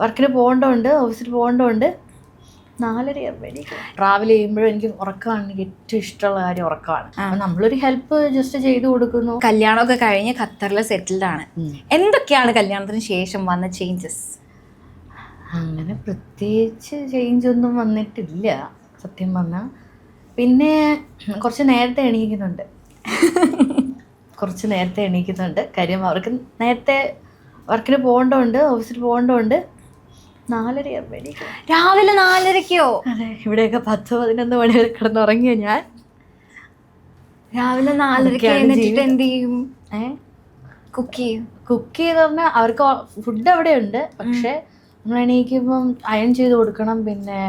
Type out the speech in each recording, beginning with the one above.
വർക്കിന് പോകേണ്ടതുണ്ട്, ഓഫീസിൽ പോകേണ്ടതുണ്ട്. 4:30 ട്രാവൽ ചെയ്യുമ്പോഴും എനിക്ക് ഉറക്കമാണ്, എനിക്ക് ഏറ്റവും ഇഷ്ടമുള്ള കാര്യം ഉറക്കമാണ്. അപ്പം നമ്മളൊരു ഹെൽപ്പ് ജസ്റ്റ് ചെയ്തു കൊടുക്കുന്നു. കല്യാണമൊക്കെ കഴിഞ്ഞ് ഖത്തറിൽ സെറ്റിൽഡ് ആണ്. എന്തൊക്കെയാണ് കല്യാണത്തിന് ശേഷം വന്ന ചേഞ്ചസ്? അങ്ങനെ പ്രത്യേകിച്ച് ചേഞ്ച് ഒന്നും വന്നിട്ടില്ല സത്യം പറഞ്ഞാൽ. പിന്നെ കുറച്ച് നേരത്തെ എണീക്കുന്നുണ്ട്. കാര്യം അവർക്ക് നേരത്തെ വർക്കിന് പോകേണ്ടതുണ്ട്, ഓഫീസിൽ പോകേണ്ടതുണ്ട്. 4:30 രാവിലെ 4:30. അതെ, ഇവിടെയൊക്കെ 10-11 മണി വരെ കിടന്നുറങ്ങിയ ഞാൻ രാവിലെ 4:30 എന്നിട്ട് എന്ത് ചെയ്യും? കുക്ക് ചെയ്ത് പറഞ്ഞാൽ അവർക്ക് ഫുഡ് അവിടെ ഉണ്ട്. പക്ഷെ നമ്മൾ എണീക്കുമ്പം അയൺ ചെയ്ത് കൊടുക്കണം. പിന്നെ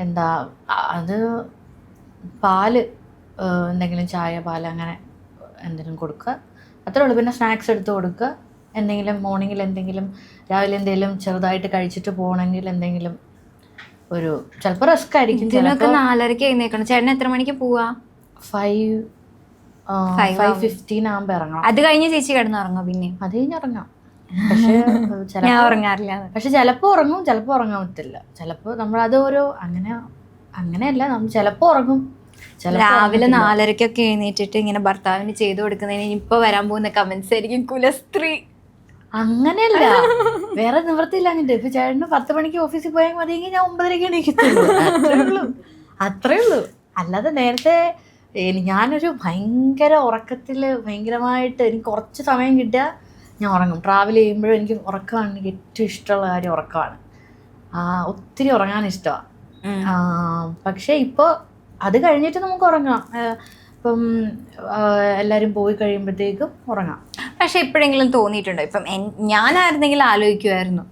എന്താ അത് പാല്, എന്തെങ്കിലും ചായ, പാല് അങ്ങനെ എന്തെങ്കിലും കൊടുക്കുക, അത്രേ ഉള്ളൂ. പിന്നെ സ്നാക്സ് എടുത്ത് കൊടുക്കുക. എന്തെങ്കിലും മോർണിംഗിൽ എന്തെങ്കിലും രാവിലെ എന്തെങ്കിലും ചെറുതായിട്ട് കഴിച്ചിട്ട് പോകണമെങ്കിൽ എന്തെങ്കിലും ഒരു ചിലപ്പോൾ റിസ്ക് ആയിരിക്കും. 4:30 എഴുന്നേക്കണം. ചേട്ടൻ എത്ര മണിക്ക് പോവാ? 5:15 ആകുമ്പോൾ ഇറങ്ങണം. അത് കഴിഞ്ഞ് ചേച്ചി കിടന്നുറങ്ങാം? പിന്നെ അത് കഴിഞ്ഞ് ഇറങ്ങാം. പക്ഷെ ഞാൻ ഉറങ്ങാറില്ല. പക്ഷെ ചിലപ്പോൾ ഉറങ്ങും, ചിലപ്പോൾ ഉറങ്ങാൻ പറ്റില്ല. ചിലപ്പോൾ നമ്മളത് ഒരു അങ്ങനെയല്ല, നമ്മൾ ചിലപ്പോൾ ഉറങ്ങും. രാവിലെ 4:30 എഴുന്നേറ്റിട്ട് ഇങ്ങനെ ഭർത്താവിന് ചെയ്തു കൊടുക്കുന്നതിന് ഇപ്പൊ വരാൻ പോകുന്ന കമന്റ്സ് ആയിരിക്കും കുലസ്ത്രീ. അങ്ങനെയല്ല, വേറെ നിവൃത്തിയില്ല. അങ്ങനെ ഇപ്പൊ ചേട്ടന് 10 മണിക്ക് ഓഫീസിൽ പോയാൽ മതിയെങ്കിൽ ഞാൻ 9:30 എണീക്കത്തുള്ളൂ. അത്രേ ഉള്ളൂ. അല്ലാതെ നേരത്തെ ഞാനൊരു ഭയങ്കര ഉറക്കത്തിൽ ഭയങ്കരമായിട്ട് എനിക്ക് കുറച്ച് സമയം കിട്ടിയാൽ ഞാൻ ഉറങ്ങും. ട്രാവൽ ചെയ്യുമ്പോഴും എനിക്ക് ഉറക്കമാണ്, എനിക്ക് ഏറ്റവും ഇഷ്ടമുള്ള കാര്യം ഉറക്കമാണ്. ഒത്തിരി ഉറങ്ങാൻ ഇഷ്ടമാണ്. പക്ഷേ ഇപ്പോൾ അത് കഴിഞ്ഞിട്ട് നമുക്ക് ഉറങ്ങാം. ഇപ്പം എല്ലാവരും പോയി കഴിയുമ്പോഴത്തേക്കും ഉറങ്ങാം. പക്ഷെ എപ്പോഴെങ്കിലും തോന്നിയിട്ടുണ്ടോ, ഇപ്പം ഞാനായിരുന്നെങ്കിൽ ആലോചിക്കുമായിരുന്നു,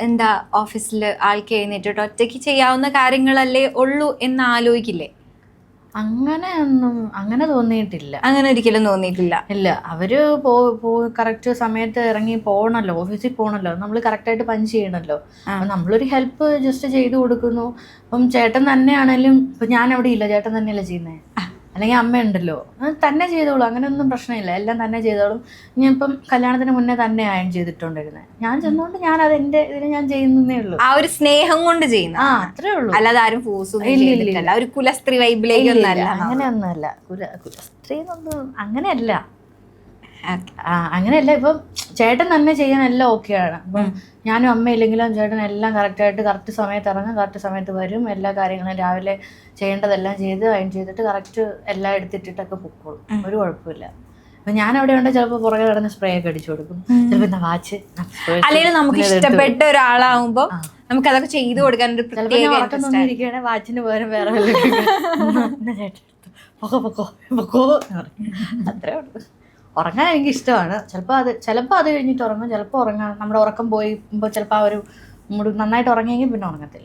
എന്താ ഓഫീസിൽ ആൾക്ക് എഴുന്നേറ്റിട്ട് ഒറ്റയ്ക്ക് ചെയ്യാവുന്ന കാര്യങ്ങളല്ലേ ഉള്ളൂ എന്ന് ആലോചിക്കില്ലേ? അങ്ങനെ തോന്നിയിട്ടില്ല. അങ്ങനെ ഒരിക്കലും തോന്നിയിട്ടില്ല. ഇല്ല, അവര് കറക്റ്റ് സമയത്ത് ഇറങ്ങി പോകണമല്ലോ, ഓഫീസിൽ പോകണമല്ലോ, നമ്മൾ കറക്റ്റായിട്ട് പഞ്ച് ചെയ്യണമല്ലോ. അപ്പം നമ്മളൊരു ഹെൽപ്പ് ജസ്റ്റ് ചെയ്തു കൊടുക്കുന്നു. അപ്പം ചേട്ടൻ തന്നെയാണേലും, ഇപ്പം ഞാൻ അവിടെ ഇല്ല, ചേട്ടൻ തന്നെയല്ലേ ചെയ്യുന്നത്, അല്ലെങ്കിൽ അമ്മയുണ്ടല്ലോ, തന്നെ ചെയ്തോളൂ. അങ്ങനെയൊന്നും പ്രശ്നമില്ല, എല്ലാം തന്നെ ചെയ്തോളും. ഞാൻ ഇപ്പം കല്യാണത്തിന് മുന്നേ തന്നെ അയൺ ചെയ്തിട്ടുണ്ടായിരുന്നത്. ഞാൻ ചെന്നുകൊണ്ട് ഞാൻ അത് എൻ്റെ ഇതിന് ഞാൻ ചെയ്യുന്നേ ഉള്ളൂ. ആ ഒരു സ്നേഹം കൊണ്ട് ചെയ്യുന്ന അത്രേ ഉള്ളൂ. അല്ലാതെ ആരും ഫോഴ്സ് ചെയ്തിട്ടില്ല. ഒരു കുലസ്ത്രീ വൈബിലേക്കൊന്നല്ല. അങ്ങനെയൊന്നുമല്ല. കുലസ്ത്രീ എന്നൊന്നും അങ്ങനെയല്ല. അങ്ങനെയല്ല. ഇപ്പം ചേട്ടൻ തന്നെ ചെയ്യാൻ എല്ലാം ഓക്കെയാണ്. അപ്പം ഞാനും അമ്മയില്ലെങ്കിലും ചേട്ടൻ എല്ലാം കറക്റ്റായിട്ട് കറക്റ്റ് സമയത്ത് ഇറങ്ങും, കറക്റ്റ് സമയത്ത് വരും. എല്ലാ കാര്യങ്ങളും രാവിലെ ചെയ്യേണ്ടതെല്ലാം ചെയ്ത് അയൺ ചെയ്തിട്ട് കറക്റ്റ് എല്ലാം എടുത്തിട്ടിട്ടൊക്കെ പൊക്കോളും. ഒരു കുഴപ്പമില്ല. അപ്പം ഞാൻ അവിടെ ഉണ്ട്, ചിലപ്പോൾ പുറകെ കിടന്ന് സ്പ്രേ ഒക്കെ അടിച്ചു കൊടുക്കും. ചിലപ്പോൾ എന്താ വാച്ച്, അല്ലെങ്കിൽ നമുക്ക് ഇഷ്ടപ്പെട്ട ഒരാളാവുമ്പോൾ നമുക്ക് അതൊക്കെ ചെയ്തു കൊടുക്കാൻ ഒരു പ്രത്യേക ഉറക്കം വാച്ചിന് പകരം വേറെ ചേട്ടൻ പൊക്കോ അത്രേ ഉള്ളൂ. ഉറങ്ങാൻ എനിക്ക് ഇഷ്ടമാണ്. ചിലപ്പോൾ അത് കഴിഞ്ഞിട്ട് ഉറങ്ങും, ചിലപ്പോൾ ഉറങ്ങാൻ നമ്മുടെ ഉറക്കം പോയിപ്പോൾ ചിലപ്പോൾ ആ ഒരു നന്നായിട്ട് ഉറങ്ങിയെങ്കിൽ പിന്നെ ഉറങ്ങത്തില്ല.